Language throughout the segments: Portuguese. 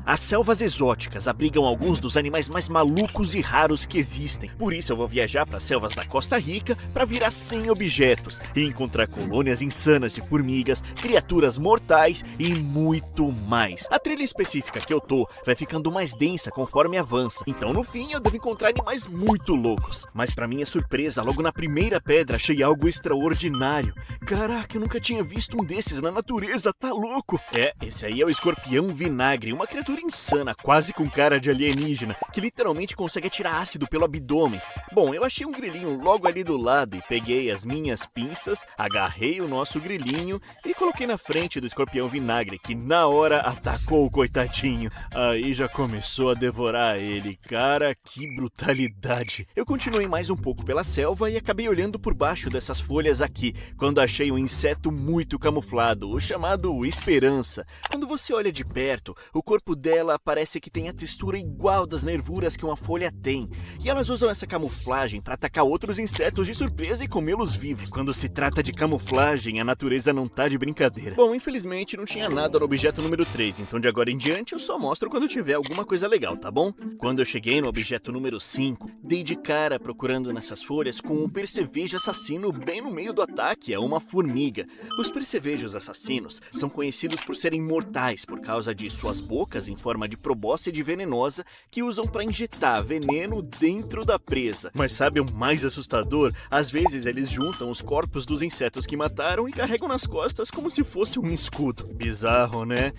As selvas exóticas abrigam alguns dos animais mais malucos e raros que existem. Por isso eu vou viajar para as selvas da Costa Rica para virar 100 objetos e encontrar colônias insanas de formigas, criaturas mortais e muito mais. A trilha específica que eu tô vai ficando mais densa conforme avança, então no fim eu devo encontrar animais muito loucos. Mas para minha surpresa, logo na primeira pedra achei algo extraordinário. Caraca, eu nunca tinha visto um desses na natureza, tá louco? Esse aí é o escorpião vinagre, uma criatura insana, quase com cara de alienígena, que literalmente consegue atirar ácido pelo abdômen. Bom, eu achei um grilinho logo ali do lado e peguei as minhas pinças, agarrei o nosso grilinho e coloquei na frente do escorpião vinagre, que na hora atacou o coitadinho. Aí já começou a devorar ele. Cara, que brutalidade. Eu continuei mais um pouco pela selva e acabei olhando por baixo dessas folhas aqui, quando achei um inseto muito camuflado, o chamado esperança. Quando você olha de perto, o corpo dela parece que tem a textura igual das nervuras que uma folha tem. E elas usam essa camuflagem para atacar outros insetos de surpresa e comê-los vivos. Quando se trata de camuflagem, a natureza não tá de brincadeira. Bom, infelizmente não tinha nada no objeto número 3, então de agora em diante eu só mostro quando tiver alguma coisa legal, tá bom? Quando eu cheguei no objeto número 5, dei de cara procurando nessas folhas com um percevejo assassino bem no meio do ataque a uma formiga. Os percevejos assassinos são conhecidos por serem mortais por causa de suas bocas em forma de probóscide venenosa que usam para injetar veneno dentro da presa. Mas sabe o mais assustador? Às vezes eles juntam os corpos dos insetos que mataram e carregam nas costas como se fosse um escudo. Bizarro, né?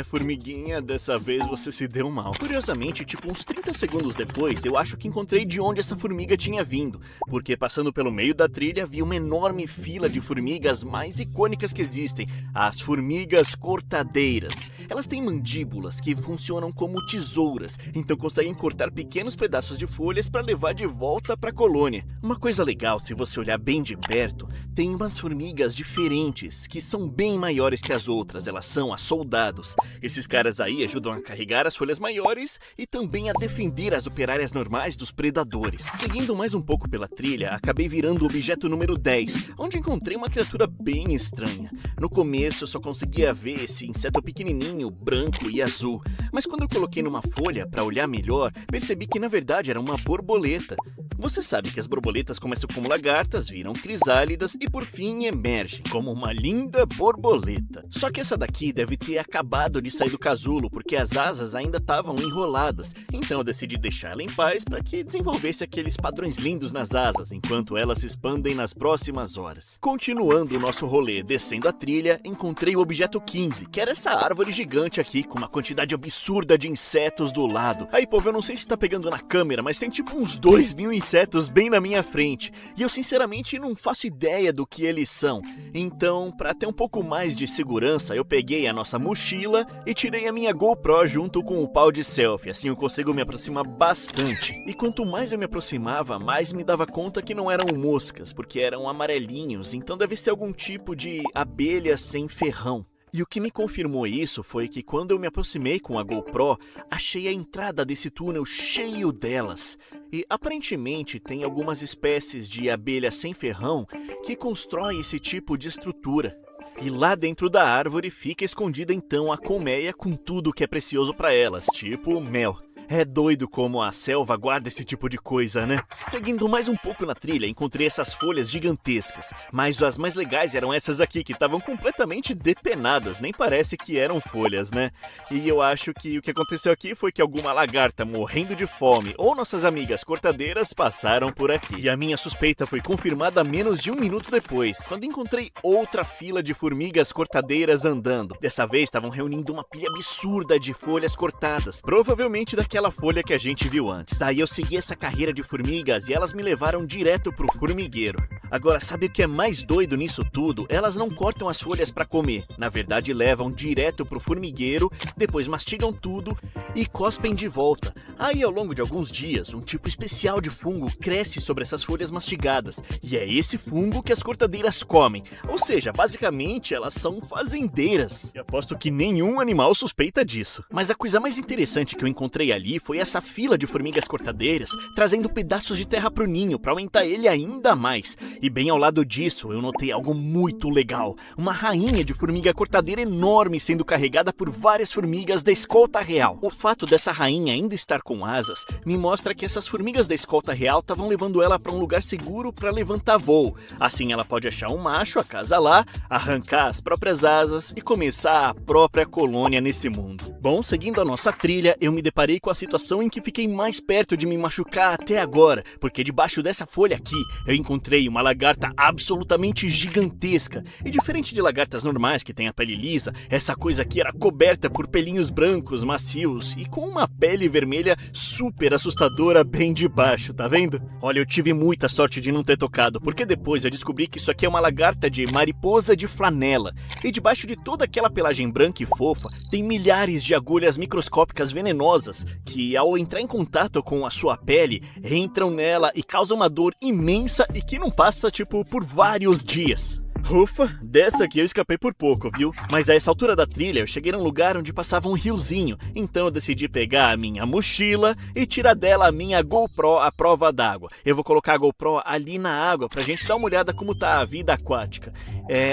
Formiguinha, dessa vez você se deu mal. Curiosamente, tipo uns 30 segundos depois, eu acho que encontrei de onde essa formiga tinha vindo, porque passando pelo meio da trilha havia uma enorme fila de formigas mais icônicas que existem, as formigas cortadeiras. Elas têm mandíbulas que funcionam como tesouras, então conseguem cortar pequenos pedaços de folhas para levar de volta para a colônia. Uma coisa legal, se você olhar bem de perto, tem umas formigas diferentes, que são bem maiores que as outras, elas são as soldados. Esses caras aí ajudam a carregar as folhas maiores e também a defender as operárias normais dos predadores. Seguindo mais um pouco pela trilha, acabei virando o objeto número 10, onde encontrei uma criatura bem estranha. No começo eu só conseguia ver esse inseto pequenininho, branco e azul, mas quando eu coloquei numa folha para olhar melhor, percebi que na verdade era uma borboleta. Você sabe que as borboletas começam como lagartas, viram crisálidas e por fim emergem como uma linda borboleta. Só que essa daqui deve ter acabado de sair do casulo porque as asas ainda estavam enroladas, então eu decidi deixar ela em paz para que desenvolvesse aqueles padrões lindos nas asas enquanto elas se expandem nas próximas horas. Continuando o nosso rolê descendo a trilha, encontrei o objeto 15, que era essa árvore gigante aqui com uma quantidade absurda de insetos do lado. Aí povo, eu não sei se tá pegando na câmera, mas tem tipo uns 2.000 insetos bem na minha frente, e eu sinceramente não faço ideia do que eles são. Então, para ter um pouco mais de segurança, eu peguei a nossa mochila e tirei a minha GoPro junto com o pau de selfie, assim eu consigo me aproximar bastante. E quanto mais eu me aproximava, mais me dava conta que não eram moscas, porque eram amarelinhos, então deve ser algum tipo de abelha sem ferrão. E o que me confirmou isso foi que quando eu me aproximei com a GoPro, achei a entrada desse túnel cheio delas. E aparentemente tem algumas espécies de abelha sem ferrão que constroem esse tipo de estrutura. E lá dentro da árvore fica escondida então a colmeia com tudo que é precioso para elas, tipo mel. É doido como a selva guarda esse tipo de coisa, né? Seguindo mais um pouco na trilha, encontrei essas folhas gigantescas, mas as mais legais eram essas aqui, que estavam completamente depenadas, nem parece que eram folhas, né? E eu acho que o que aconteceu aqui foi que alguma lagarta morrendo de fome ou nossas amigas cortadeiras passaram por aqui. E a minha suspeita foi confirmada menos de 1 minuto depois, quando encontrei outra fila de formigas cortadeiras andando. Dessa vez estavam reunindo uma pilha absurda de folhas cortadas, provavelmente daquela folha que a gente viu antes. Daí eu segui essa carreira de formigas e elas me levaram direto pro formigueiro. Agora, sabe o que é mais doido nisso tudo? Elas não cortam as folhas para comer. Na verdade, levam direto pro formigueiro, depois mastigam tudo e cospem de volta. Aí, ao longo de alguns dias, um tipo especial de fungo cresce sobre essas folhas mastigadas. E é esse fungo que as cortadeiras comem. Ou seja, basicamente, elas são fazendeiras. E aposto que nenhum animal suspeita disso. Mas a coisa mais interessante que eu encontrei ali foi essa fila de formigas cortadeiras trazendo pedaços de terra pro ninho para aumentar ele ainda mais. E bem ao lado disso, eu notei algo muito legal. Uma rainha de formiga cortadeira enorme sendo carregada por várias formigas da escolta real. O fato dessa rainha ainda estar com asas me mostra que essas formigas da escolta real estavam levando ela para um lugar seguro para levantar voo. Assim ela pode achar um macho, acasalar, arrancar as próprias asas e começar a própria colônia nesse mundo. Bom, seguindo a nossa trilha, eu me deparei com a situação em que fiquei mais perto de me machucar até agora, porque debaixo dessa folha aqui eu encontrei uma lagarta absolutamente gigantesca. E diferente de lagartas normais que têm a pele lisa, essa coisa aqui era coberta por pelinhos brancos, macios e com uma pele vermelha super assustadora bem debaixo, tá vendo? Olha, eu tive muita sorte de não ter tocado, porque depois eu descobri que isso aqui é uma lagarta de mariposa de flanela. E debaixo de toda aquela pelagem branca e fofa, tem milhares de agulhas microscópicas venenosas que, ao entrar em contato com a sua pele, entram nela e causam uma dor imensa e que não passa, tipo, por vários dias. Ufa, dessa aqui eu escapei por pouco, viu? Mas a essa altura da trilha eu cheguei num lugar onde passava um riozinho, então eu decidi pegar a minha mochila e tirar dela a minha GoPro à prova d'água. Eu vou colocar a GoPro ali na água pra gente dar uma olhada como tá a vida aquática.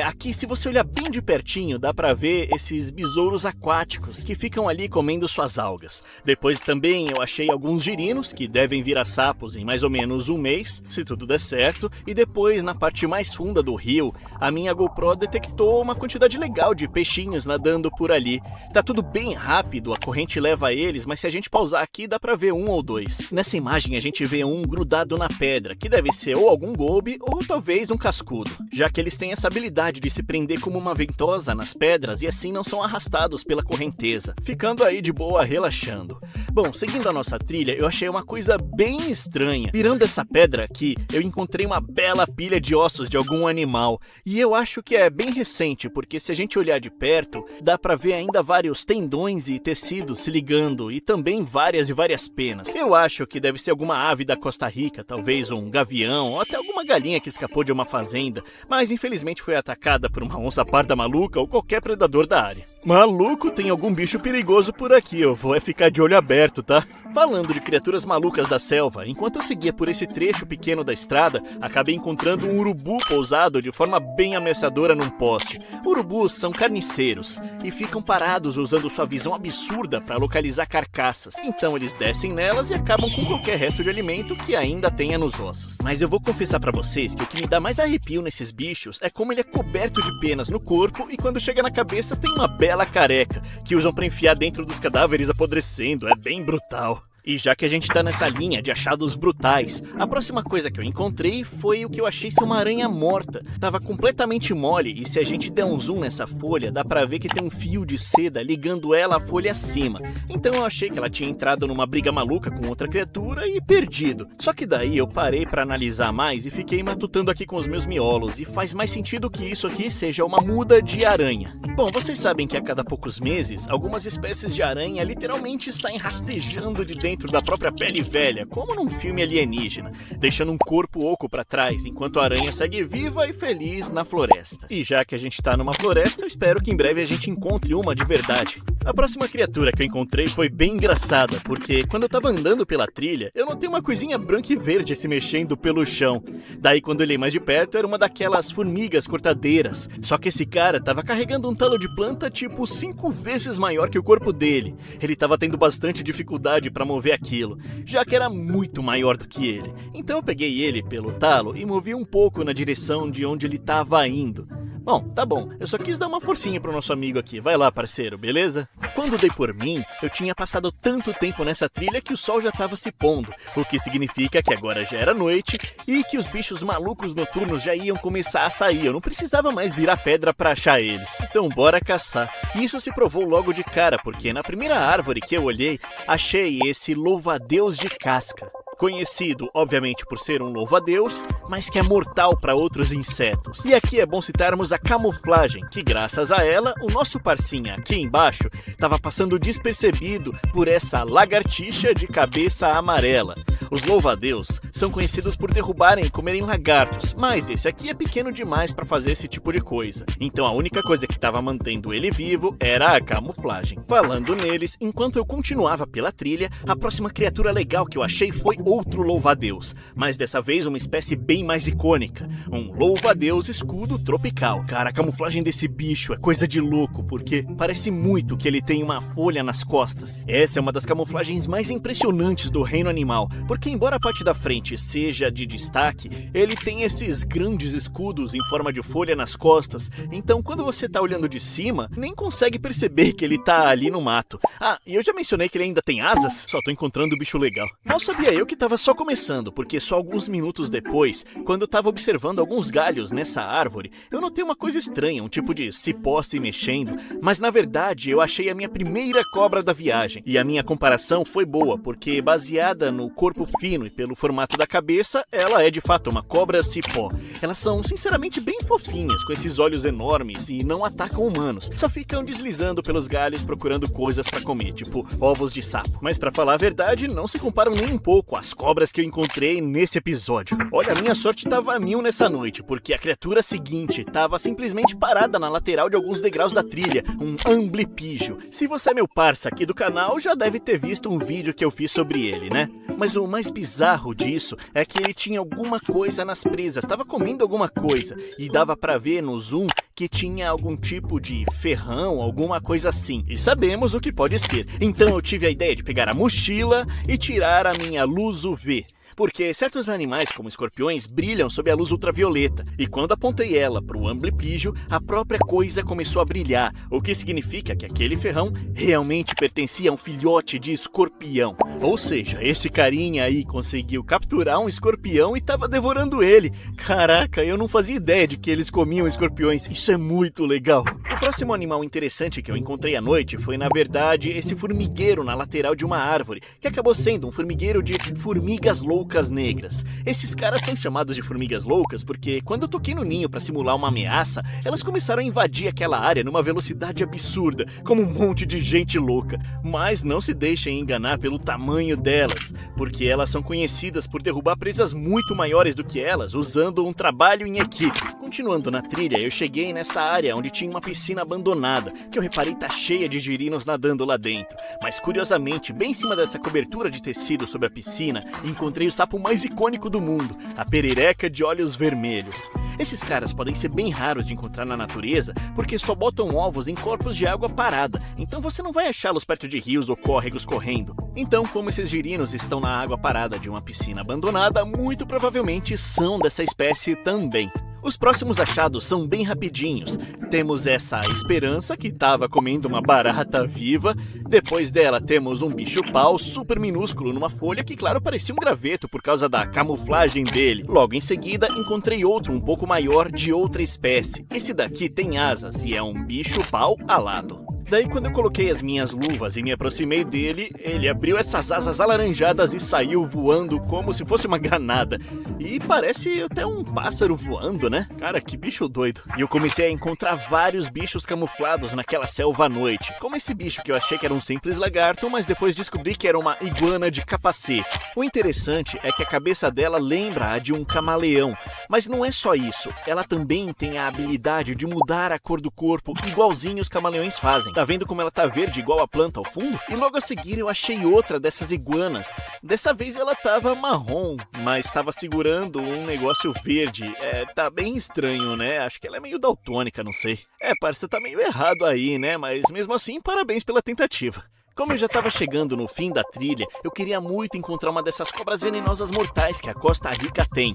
Aqui, se você olhar bem de pertinho, dá pra ver esses besouros aquáticos que ficam ali comendo suas algas. Depois também eu achei alguns girinos que devem virar sapos em mais ou menos um mês, se tudo der certo. E depois, na parte mais funda do rio, a minha GoPro detectou uma quantidade legal de peixinhos nadando por ali. Tá tudo bem rápido, a corrente leva eles, mas se a gente pausar aqui dá pra ver um ou dois. Nessa imagem a gente vê um grudado na pedra, que deve ser ou algum gobe ou talvez um cascudo, já que eles têm essa habilidade de se prender como uma ventosa nas pedras e assim não são arrastados pela correnteza, ficando aí de boa relaxando. Bom, seguindo a nossa trilha, eu achei uma coisa bem estranha. Virando essa pedra aqui, eu encontrei uma bela pilha de ossos de algum animal. E eu acho que é bem recente, porque se a gente olhar de perto, dá pra ver ainda vários tendões e tecidos se ligando, e também várias e várias penas. Eu acho que deve ser alguma ave da Costa Rica, talvez um gavião, ou até alguma galinha que escapou de uma fazenda, mas infelizmente foi atacada por uma onça parda maluca ou qualquer predador da área. Maluco, tem algum bicho perigoso por aqui, eu vou ficar de olho aberto, tá? Falando de criaturas malucas da selva, enquanto eu seguia por esse trecho pequeno da estrada, acabei encontrando um urubu pousado de forma bem ameaçadora num poste. Urubus são carniceiros e ficam parados usando sua visão absurda para localizar carcaças. Então eles descem nelas e acabam com qualquer resto de alimento que ainda tenha nos ossos. Mas eu vou confessar para vocês que o que me dá mais arrepio nesses bichos é como ele é coberto de penas no corpo e quando chega na cabeça tem uma bela careca que usam para enfiar dentro dos cadáveres apodrecendo. É bem brutal. E já que a gente tá nessa linha de achados brutais, a próxima coisa que eu encontrei foi o que eu achei ser uma aranha morta. Tava completamente mole e se a gente der um zoom nessa folha, dá pra ver que tem um fio de seda ligando ela à folha acima. Então eu achei que ela tinha entrado numa briga maluca com outra criatura e perdido. Só que daí eu parei pra analisar mais e fiquei matutando aqui com os meus miolos, e faz mais sentido que isso aqui seja uma muda de aranha. Bom, vocês sabem que a cada poucos meses, algumas espécies de aranha literalmente saem rastejando de dentro da própria pele velha, como num filme alienígena, deixando um corpo oco pra trás, enquanto a aranha segue viva e feliz na floresta. E já que a gente tá numa floresta, eu espero que em breve a gente encontre uma de verdade. A próxima criatura que eu encontrei foi bem engraçada, porque quando eu tava andando pela trilha, eu notei uma coisinha branca e verde se mexendo pelo chão. Daí quando eu olhei mais de perto, era uma daquelas formigas cortadeiras, só que esse cara tava carregando um talo de planta tipo 5 vezes maior que o corpo dele. Ele tava tendo bastante dificuldade pra mover aquilo, já que era muito maior do que ele. Então eu peguei ele pelo talo e movi um pouco na direção de onde ele estava indo. Bom, tá bom, eu só quis dar uma forcinha pro nosso amigo aqui. Vai lá, parceiro, beleza? Quando dei por mim, eu tinha passado tanto tempo nessa trilha que o sol já estava se pondo, o que significa que agora já era noite e que os bichos malucos noturnos já iam começar a sair. Eu não precisava mais virar pedra pra achar eles. Então bora caçar. E isso se provou logo de cara, porque na primeira árvore que eu olhei, achei esse louva-a-Deus de casca. Conhecido, obviamente, por ser um louva-a-Deus, mas que é mortal para outros insetos. E aqui é bom citarmos a camuflagem, que graças a ela, o nosso parcinha aqui embaixo estava passando despercebido por essa lagartixa de cabeça amarela. Os louva-a-Deus são conhecidos por derrubarem e comerem lagartos, mas esse aqui é pequeno demais para fazer esse tipo de coisa. Então a única coisa que estava mantendo ele vivo era a camuflagem. Falando neles, enquanto eu continuava pela trilha, a próxima criatura legal que eu achei foi outro louva-a-Deus, mas dessa vez uma espécie bem mais icônica, um louva-a-Deus escudo tropical. Cara, a camuflagem desse bicho é coisa de louco, porque parece muito que ele tem uma folha nas costas. Essa é uma das camuflagens mais impressionantes do reino animal, porque embora a parte da frente seja de destaque, ele tem esses grandes escudos em forma de folha nas costas, então quando você tá olhando de cima, nem consegue perceber que ele tá ali no mato. Ah, e eu já mencionei que ele ainda tem asas? Só tô encontrando um bicho legal. Mal sabia eu que tava só começando, porque só alguns minutos depois, quando eu tava observando alguns galhos nessa árvore, eu notei uma coisa estranha, um tipo de cipó se mexendo, mas na verdade eu achei a minha primeira cobra da viagem. E a minha comparação foi boa, porque baseada no corpo fino e pelo formato da cabeça, ela é de fato uma cobra cipó. Elas são sinceramente bem fofinhas, com esses olhos enormes e não atacam humanos, só ficam deslizando pelos galhos procurando coisas pra comer, tipo ovos de sapo. Mas pra falar a verdade, não se comparam nem um pouco às cobras que eu encontrei nesse episódio. Olha, a minha sorte tava a mil nessa noite, porque a criatura seguinte tava simplesmente parada na lateral de alguns degraus da trilha, um amblipígio. Se você é meu parça aqui do canal, já deve ter visto um vídeo que eu fiz sobre ele, né? Mas o mais bizarro disso é que ele tinha alguma coisa nas presas, tava comendo alguma coisa, e dava pra ver no zoom que tinha algum tipo de ferrão, alguma coisa assim. E sabemos o que pode ser. Então eu tive a ideia de pegar a mochila e tirar a minha luz UV. Porque certos animais, como escorpiões, brilham sob a luz ultravioleta, e quando apontei ela para o amblipígio, a própria coisa começou a brilhar, o que significa que aquele ferrão realmente pertencia a um filhote de escorpião. Ou seja, esse carinha aí conseguiu capturar um escorpião e estava devorando ele. Caraca, eu não fazia ideia de que eles comiam escorpiões, isso é muito legal. O próximo animal interessante que eu encontrei à noite foi, na verdade, esse formigueiro na lateral de uma árvore, que acabou sendo um formigueiro de formigas loucas negras. Esses caras são chamados de formigas loucas porque quando eu toquei no ninho para simular uma ameaça, elas começaram a invadir aquela área numa velocidade absurda, como um monte de gente louca. Mas não se deixem enganar pelo tamanho delas, porque elas são conhecidas por derrubar presas muito maiores do que elas, usando um trabalho em equipe. Continuando na trilha, eu cheguei nessa área onde tinha uma piscina abandonada, que eu reparei tá cheia de girinos nadando lá dentro. Mas curiosamente, bem em cima dessa cobertura de tecido sobre a piscina, encontrei o sapo mais icônico do mundo, a perereca de olhos vermelhos. Esses caras podem ser bem raros de encontrar na natureza, porque só botam ovos em corpos de água parada, então você não vai achá-los perto de rios ou córregos correndo. Então, como esses girinos estão na água parada de uma piscina abandonada, muito provavelmente são dessa espécie também. Os próximos achados são bem rapidinhos. Temos essa esperança que estava comendo uma barata viva. Depois dela temos um bicho-pau super minúsculo numa folha que, claro, parecia um graveto por causa da camuflagem dele. Logo em seguida encontrei outro um pouco maior de outra espécie. Esse daqui tem asas e é um bicho-pau alado. Daí quando eu coloquei as minhas luvas e me aproximei dele, ele abriu essas asas alaranjadas e saiu voando como se fosse uma granada. E parece até um pássaro voando, né? Cara, que bicho doido. E eu comecei a encontrar vários bichos camuflados naquela selva à noite. Como esse bicho que eu achei que era um simples lagarto, mas depois descobri que era uma iguana de capacete. O interessante é que a cabeça dela lembra a de um camaleão. Mas não é só isso, ela também tem a habilidade de mudar a cor do corpo igualzinho os camaleões fazem. Tá vendo como ela tá verde igual a planta ao fundo? E logo a seguir eu achei outra dessas iguanas. Dessa vez ela tava marrom, mas tava segurando um negócio verde. Tá bem estranho, né? Acho que ela é meio daltônica, não sei. Parça, tá meio errado aí, né? Mas mesmo assim, parabéns pela tentativa. Como eu já estava chegando no fim da trilha, eu queria muito encontrar uma dessas cobras venenosas mortais que a Costa Rica tem.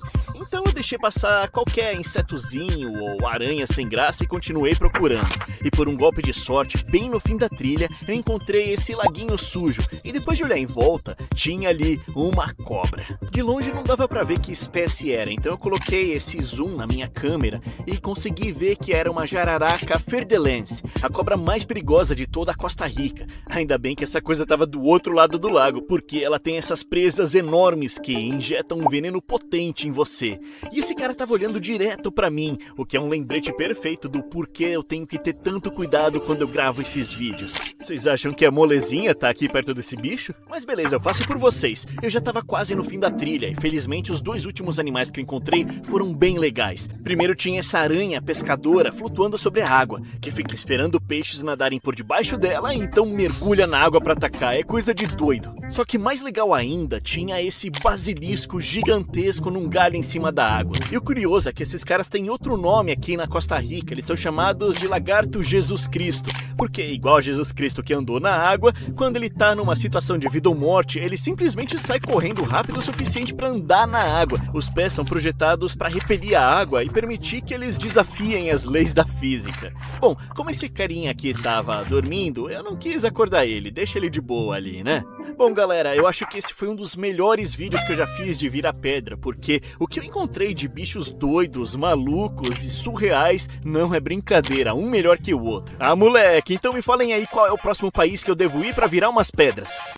Então eu deixei passar qualquer insetozinho ou aranha sem graça e continuei procurando. E por um golpe de sorte, bem no fim da trilha, eu encontrei esse laguinho sujo. E depois de olhar em volta, tinha ali uma cobra. De longe não dava pra ver que espécie era, então eu coloquei esse zoom na minha câmera e consegui ver que era uma jararaca ferdelense, a cobra mais perigosa de toda a Costa Rica. Ainda bem que essa coisa tava do outro lado do lago, porque ela tem essas presas enormes que injetam um veneno potente em você. E esse cara tava olhando direto pra mim, o que é um lembrete perfeito do porquê eu tenho que ter tanto cuidado quando eu gravo esses vídeos. Vocês acham que a molezinha tá aqui perto desse bicho? Mas beleza, eu faço por vocês. Eu já tava quase no fim da trilha e felizmente os dois últimos animais que eu encontrei foram bem legais. Primeiro tinha essa aranha pescadora flutuando sobre a água, que fica esperando peixes nadarem por debaixo dela e então mergulha na água pra atacar. É coisa de doido. Só que mais legal ainda, tinha esse basilisco gigantesco num galho em cima da água. E o curioso é que esses caras têm outro nome aqui na Costa Rica, eles são chamados de lagarto Jesus Cristo, porque igual a Jesus Cristo que andou na água, quando ele tá numa situação de vida ou morte, ele simplesmente sai correndo rápido o suficiente para andar na água. Os pés são projetados para repelir a água e permitir que eles desafiem as leis da física. Bom, como esse carinha aqui tava dormindo, eu não quis acordar ele, deixa ele de boa ali, né? Bom, galera, eu acho que esse foi um dos melhores vídeos que eu já fiz de Vira Pedra, porque o que eu encontrei de bichos doidos, malucos e surreais não é brincadeira, um melhor que o outro. Ah, moleque, então me falem aí qual é o próximo país que eu devo ir pra virar umas pedras.